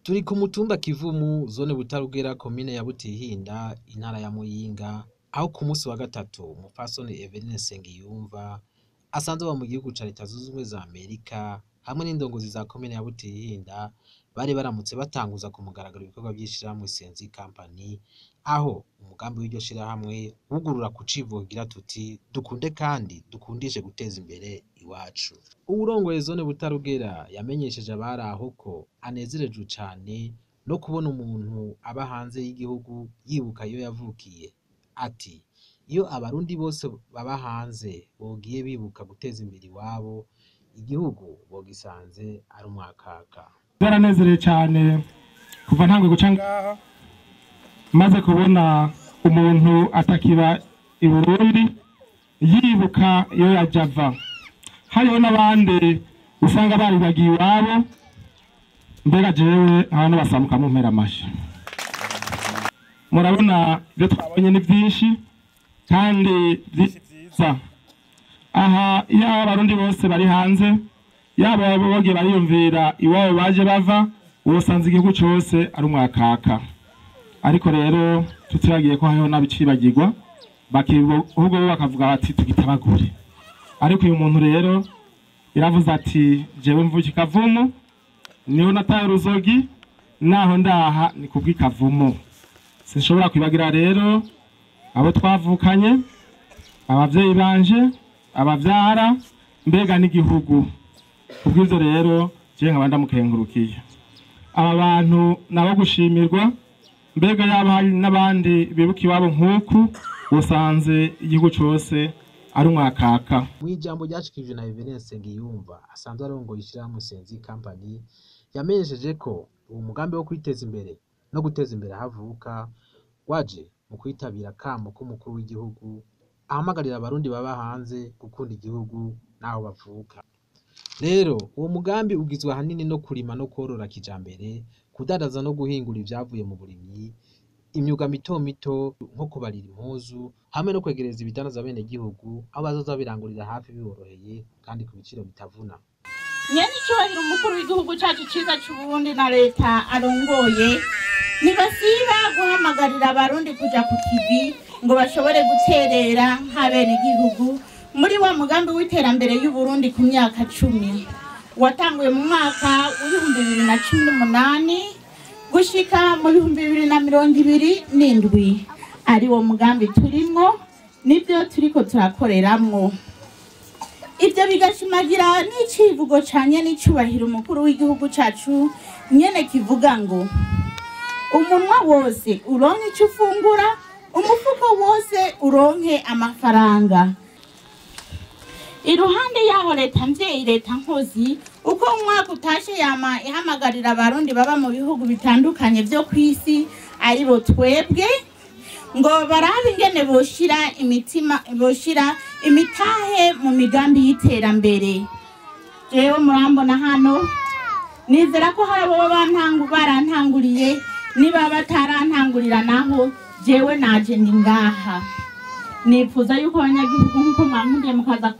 Turi ku mutumba Kivumu, zone Butarugera, komine ya Butihinda, intara ya Muyinga, aho ku munsi wa gatatu umupfasoni Evelyne SENGIYUMVA asanzwe aba mu gihugu ca Reta Zunze za Amerika hamwe n'indongozi za komine ya Butihinda bari baramutse batanguza ku mugaragaro ibikorwa by'ishirahamwe NSENZI Company, aho umugambi w'iryo shirahamwe wugurura ku civugo gira tuti dukunde kandi dukundishe guteza imbere iwacu. Uwurongoye zone Butarugera yamenyesheje abari aho ko anezerejwe cane no kubona umuntu aba hanze y'igihugu yibuka iyo yavukiye. Ati iyo abarundi bose baba hanze bogiye bibuka guteza imbere iwabo, igihugu bogisanze ari umwakaka. Baranezereye cyane kuva ntangwe guca ngaha maze kubona umuntu atakiba i Burundi yibuka iyo yajava. Hariho n'abandi usanga bari bagiye iwabo, mbega jewe abantu basamuka mu mpera amashi. Murabona ibyo twabonye ni byinshi kandi byiza. Aha iyo abarundi bose bari hanze, yaba boge bariyumvira iwabo baje bava, usanze igihugu cyose ari umwakaka. Ariko rero tutiragiye ko hariho n'abicibagirwa ahubwo bakavuga bati tugitabagure. Ariko uyu muntu rero iravuze ati jewe mvuki Kavumu, niho nataye uruzogi, naho ndaha ni kubw'Ikavumu. Sinshobora kwibagira rero abo twavukanye, abavyeyi banje, abavyara, mbega n'igihugu. Kubw'ivyo rero je nkaba ndamukengurukiye. Aba bantu nabo gushimirwa, mbega yaba hari n'abandi bibuka iwabo nk'uku, usanze igihugu cyose ari umwakaka. Mwijambo ryashikijwe na Evelyne SENGIYUMVA asanzwe arongoye ishirahamwe NSENZI Company, yamenyesheje ko uwo mugambi wo kwiteza imbere no guteza imbere havuka waje mu kwitabira akamo k'umukuru w'igihugu ahamagarira abarundi baba hanze gukunda igihugu naho bavuka. Rero uwo mugambi ugizwe hanini no kurima no korora kijambere, kudadaza no guhingura ivyavuye mu burimyi, imyuga mito mito nko kubarira impuzu, hamwe no kwegereza ibidandaza bene gihugu aho bazoza birangurira hafi biboroheye kandi ku biciro bitavuna. Nyanicyubahiro umukuru w'igihugu cyacu ciza cy'u Burundi na leta arongoye nibasiba guhamagarira abarundi kuja ku kivi ngo bashobore guterera nk'abene gihugu muri wa mugambi w'iterambere y'u Burundi ku myaka 10 watanguye mu mwaka wa 2018 gushika mu 2027 ari wo mugambi turimo nibyo turiko turakoreramwo. Ibyo bigashimagira n'icivugo canye n'icubahiro umukuru w'igihugu cacu nyene kivuga ngo umunwa wose uronke icyo ufungura, umufuko wose uronke amafaranga. Iruhande yaho leta mvyeyi leta nkozi uko umwaka utashe yama ihamagarira abarundi baba mu bihugu bitandukanye vyo kwisi ari bo twebwe ngo barabe ingene boshira imitahe mu migambi y'iterambere. Jewe murambona hano nizera ko hari abo barantanguriye, niba batarantangurira naho jewe naje ndi ngaha. Nifuza yuko abanyagihugu nkuko mwankundiye mukaza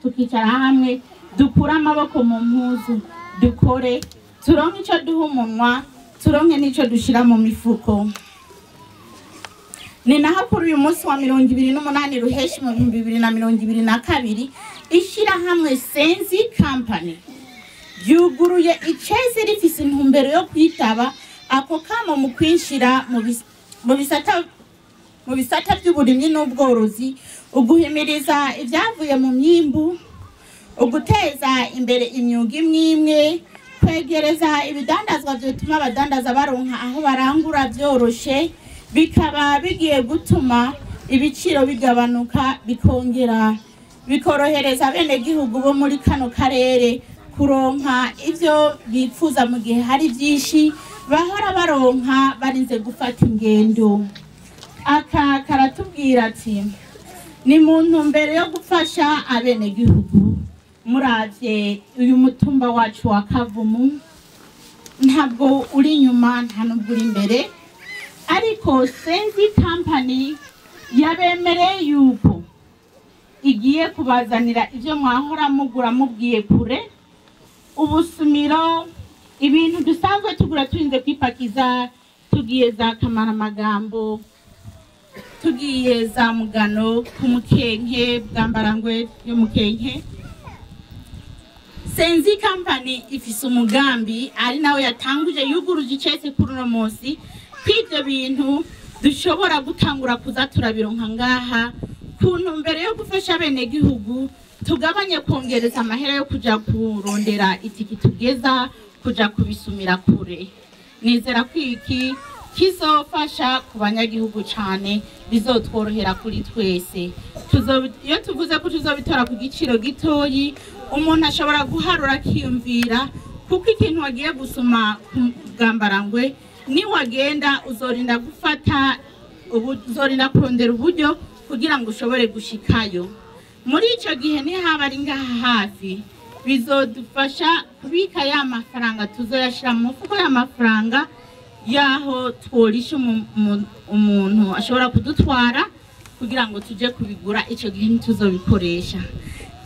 tukicara hamwe dukura amaboko mu mpuzu dukore, turonke ico duha umunwa, turonke n'ico dushira mu mifuko. Ni naho kuri uyu munsi wa 28 ruheshi mu 2022 ishirahamwe NSENZI Company yuguruye iceze rifise intumbero yo kwitaba ako kamo mu kwinshira mu bisata by'uburimyi n'ubworozi, uguhimiriza ivyavuye mu myimbu, uguteza imbere imyuga imwe, kwegereza ibidandazwa byotuma abadandaza baronka aho barangura byoroshe, bikaba bigiye gutuma ibiciro bigabanuka, bikorohereza bene gihugu bo muri kano karere kuronka ivyo bipfuza mu gihe hari byinshi bahora baronka barinze gufata ingendo. Aka karatubwira ati ni mu ntumbero yo gufasha abene gihugu. Muravye uyu mutumba wacu wa Kavumu ntabwo uri inyuma nta nubwo uri imbere, ariko NSENZI Company yabemereye yuko igiye kubazanira ivyo mwahora mugura mubwiye kure, ubusumiro, ibintu dusanzwe tugura turinze kwipakiza, tugiye za Kamaramagambo, tugiye za Mugano ku Mukenke, Bwambarangwe yo Mukenke. SENGIYUMVA Company ifise umugambi ari nawe yatanguje yuguruje icese kuri uno munsi kw'ivyo bintu dushobora gutangura kuza turabironka ngaha kuntu mbere yo gufasha bene gihugu tugabanye kongereza amahera yo kuja kurondera itiki tugeza kuja kubisumira kure. Nizera kwiki kizofasha ku banyagihugu cane, bizotworohera kuri twese. Iyo tuvuze ko tuzobitora ku giciro gitoyi, umuntu ashobora guharura akiyumvira kuko ikintu wagiye gusoma Bwambarangwe ni wagenda uzorinda gufata uzorinda kurondera uburyo kugira ngo ushobore gushikayo. Muri ico gihe ni haba ari ngaha hafi, bizodufasha kubika ya mafaranga tuzoyashira mu mufuko y'amafaranga yaho tworisha umuntu ashobora kudutwara kugira ngo tuje kubigura. Ico gihe ntituzobikoresha.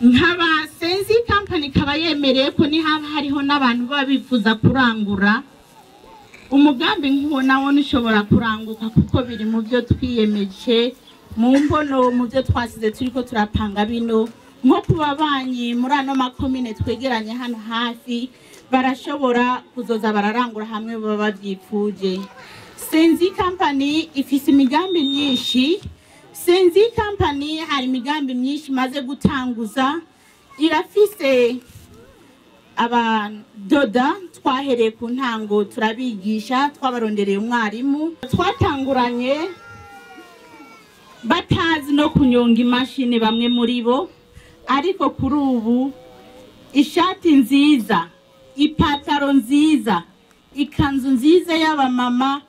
Nkaba SENGIYUMVA Company kaba yemereye ko ni haba hariho n'abantu babifuza kurangura umugambi nk'uwo, nawo nishobora kuranguka kuko biri mu byo twiyemeje mu mbono, mu byo twasize turiko turapanga bino. Nko kubabanyi muri ano makomine twegeranye hano hafi barashobora kuzoza bararangura hamwe baba bavyifuje. SENGIYUMVA Company ifise imigambi myinshi. SENGIYUMVA Company hari imigambi myinshi maze gutanguza. Irafise abadoda twahereye ku ntango turabigisha, twabarondereye umwarimu. Twatanguranye batazi no kunyonga imashini bamwe muri bo, ariko kuri ubu ishati nziza, ipataro nziza, ikanzu nziza y'abamama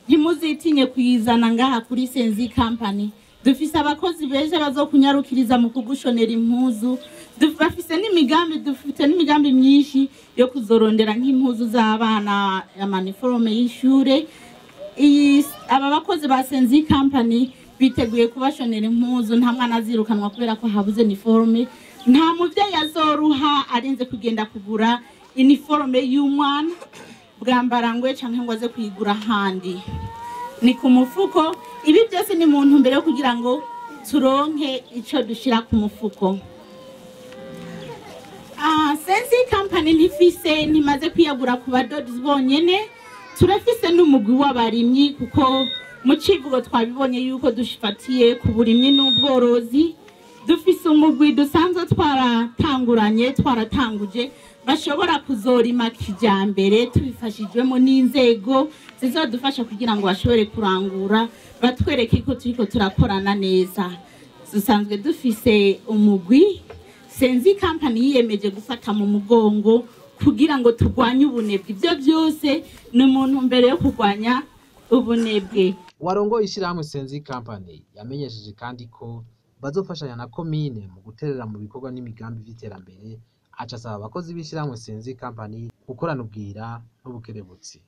ntimuzitinye kuyizana ngaha kuri SENGIYUMVA Company. Dufise abakozi beje bazokunyarukiriza mu kugushonera impuzu. Dufise n'imigambi myinshi yo kuzorondera nk'impuzu z'abana, amaniforme y'ishure. Aba bakozi ba SENGIYUMVA Company biteguye kubashonera impuzu, nta mwana azirukanwa kubera ko habuze uniforme. Nta muvyeyi azoruha arinze kugenda kugura uniforme y'umwana Bwambarangwe canke ngo aze kuyigura handi. Ni ku mufuko. Ibi byose ni muntu mbere yo kugira ngo turonke ico dushira ku mufuko. SENGIYUMVA Company ntimaze kwiyagura ku badozi bonyene, turafise n'umugwi w'abarimyi kuko mu civugo twabibonye yuko dushifatiye ku burimyi n'ubworozi. Dufise umugwi dusanzwe twaratanguje bashobora kuzorima kijambere tubifashijwemo n'inzego zizodufasha kugira ngo bashobore kurangura, batwereke ko turiko turakorana neza. Dusanzwe dufise umugwi SENGIYUMVA Company yiyemeje gufata mu mugongo kugira ngo turwanye ubunebwe. Ibyo byose ni umuntu mbere yo kurwanya ubunebwe. Warongoye ishirahamwe SENGIYUMVA Company yamenyesheje kandi ko bazofashanya na komine mu guterera mu bikorwa n'imigambi vy'iterambere. Aca asaba abakozi b'ishirahamwe SENGIYUMVA Company gukorana ubwira n'ubukerebutsi.